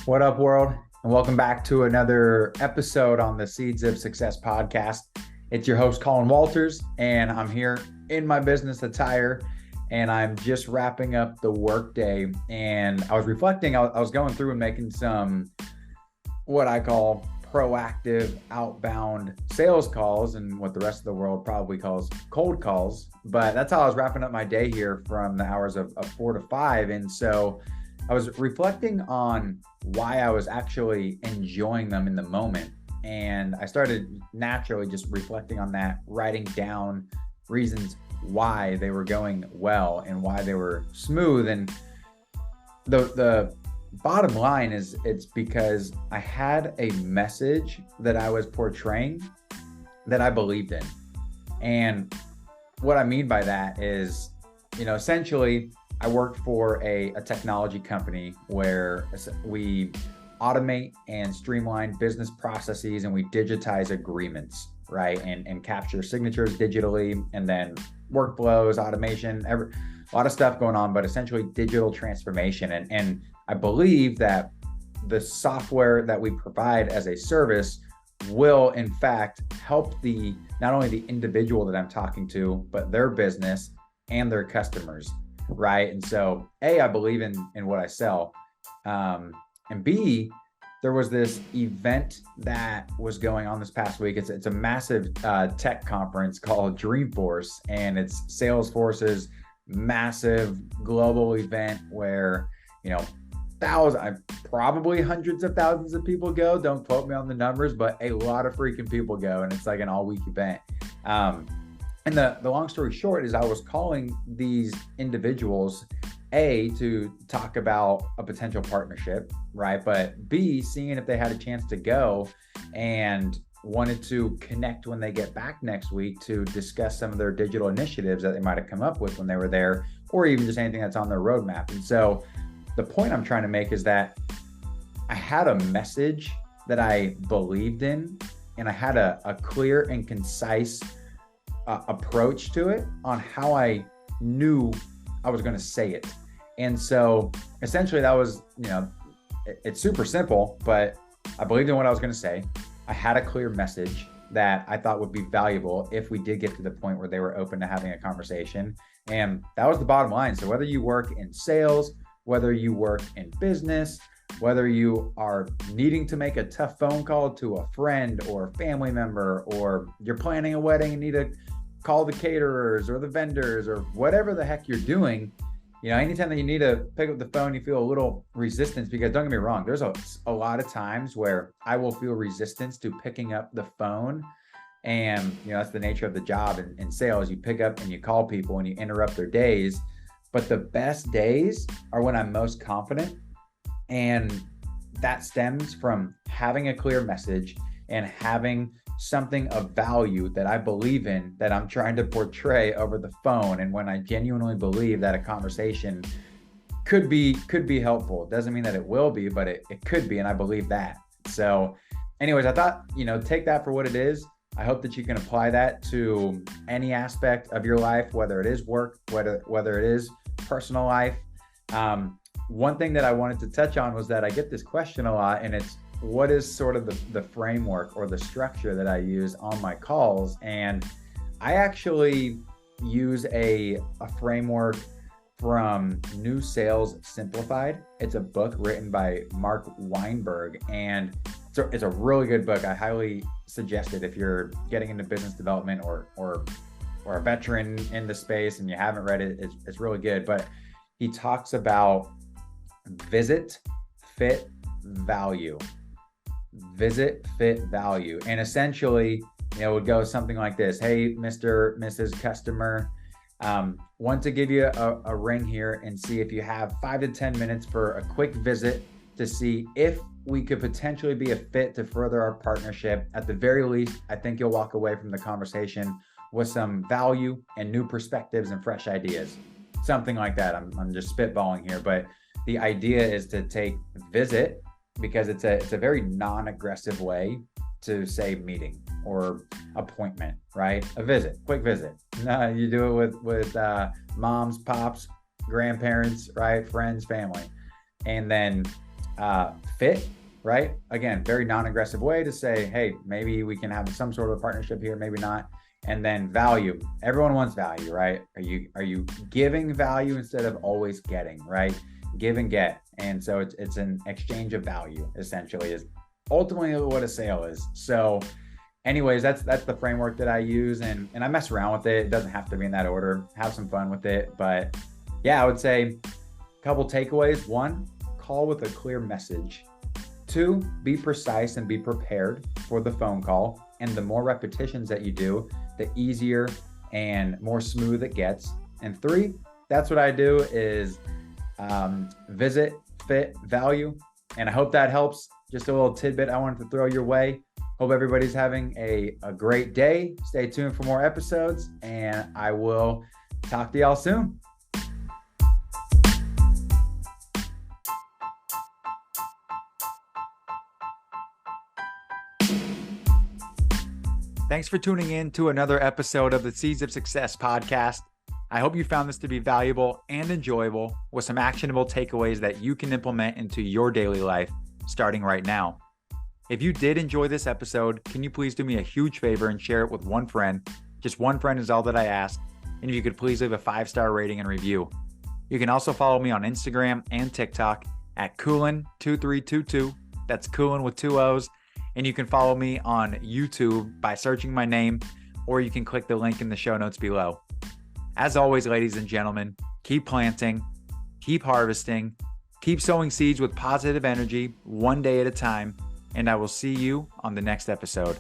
What up, world? And welcome back to another episode on the Seeds of Success podcast. It's your host, Colin Walters, and I'm here in my business attire, and I'm just wrapping up the workday. And I was reflecting, I was going through and making some what I call proactive outbound sales calls, and what the rest of the world probably calls cold calls. But that's how I was wrapping up my day here from the hours of 4 to 5. And so I was reflecting on why I was actually enjoying them in the moment. And I started naturally just reflecting on that, writing down reasons why they were going well and why they were smooth. And the bottom line is it's because I had a message that I was portraying that I believed in. And what I mean by that is, essentially I worked for a technology company where we automate and streamline business processes, and we digitize agreements, right? And capture signatures digitally, and then workflows, automation, a lot of stuff going on, but essentially digital transformation. And I believe that the software that we provide as a service will in fact help not only the individual that I'm talking to, but their business and their customers. Right. And so I believe in what I sell. And B, there was this event that was going on this past week. It's a massive tech conference called Dreamforce, and it's Salesforce's massive global event where, probably hundreds of thousands of people go. Don't quote me on the numbers, but a lot of freaking people go, and it's like an all-week event. And the long story short is I was calling these individuals, A, to talk about a potential partnership, right? But B, seeing if they had a chance to go and wanted to connect when they get back next week to discuss some of their digital initiatives that they might have come up with when they were there, or even just anything that's on their roadmap. And so the point I'm trying to make is that I had a message that I believed in, and I had a clear and concise approach to it on how I knew I was going to say it. And so essentially that was, it's super simple, but I believed in what I was going to say. I had a clear message that I thought would be valuable if we did get to the point where they were open to having a conversation. And that was the bottom line. So whether you work in sales, whether you work in business, whether you are needing to make a tough phone call to a friend or family member, or you're planning a wedding and need to call the caterers or the vendors or whatever the heck you're doing, anytime that you need to pick up the phone, you feel a little resistance, because don't get me wrong, there's a lot of times where I will feel resistance to picking up the phone. And, that's the nature of the job in sales. You pick up and you call people and you interrupt their days. But the best days are when I'm most confident. And that stems from having a clear message and having something of value that I believe in, that I'm trying to portray over the phone. And when I genuinely believe that a conversation could be helpful, it doesn't mean that it will be, but it could be. And I believe that. So anyways, I thought, take that for what it is. I hope that you can apply that to any aspect of your life, whether it is work, whether it is personal life. One thing that I wanted to touch on was that I get this question a lot, and it's, what is sort of the framework or the structure that I use on my calls? And I actually use a framework from New Sales Simplified. It's a book written by Mark Weinberg, and it's a really good book. I highly suggest it if you're getting into business development or a veteran in the space and you haven't read it. It's really good. But he talks about visit, fit, value. Visit, fit, value. And essentially, it would go something like this. Hey, Mr., Mrs. Customer, want to give you a ring here and see if you have 5 to 10 minutes for a quick visit to see if we could potentially be a fit to further our partnership. At the very least, I think you'll walk away from the conversation with some value and new perspectives and fresh ideas. Something like that. I'm just spitballing here, but the idea is to take visit, because it's a very non-aggressive way to say meeting or appointment, right? A visit, quick visit. No, you do it with moms, pops, grandparents, right? Friends, family. And then fit, right? Again, very non-aggressive way to say, hey, maybe we can have some sort of partnership here, maybe not. And then value. Everyone wants value, right? Are you giving value instead of always getting, right? Give and get. And so it's an exchange of value, essentially, is ultimately what a sale is. So anyways, that's the framework that I use, and I mess around with it. It doesn't have to be in that order. Have some fun with it. But yeah, I would say a couple takeaways. 1, call with a clear message. 2, be precise and be prepared for the phone call. And the more repetitions that you do, the easier and more smooth it gets. And 3, that's what I do is visit, fit, value. And I hope that helps. Just a little tidbit I wanted to throw your way. Hope everybody's having a great day. Stay tuned for more episodes, and I will talk to y'all soon. Thanks for tuning in to another episode of the Seeds of Success podcast. I hope you found this to be valuable and enjoyable with some actionable takeaways that you can implement into your daily life starting right now. If you did enjoy this episode, can you please do me a huge favor and share it with one friend? Just one friend is all that I ask. And if you could please leave a 5-star rating and review. You can also follow me on Instagram and TikTok at Coolin2322. That's Coolin with 2 O's. And you can follow me on YouTube by searching my name, or you can click the link in the show notes below. As always, ladies and gentlemen, keep planting, keep harvesting, keep sowing seeds with positive energy, one day at a time, and I will see you on the next episode.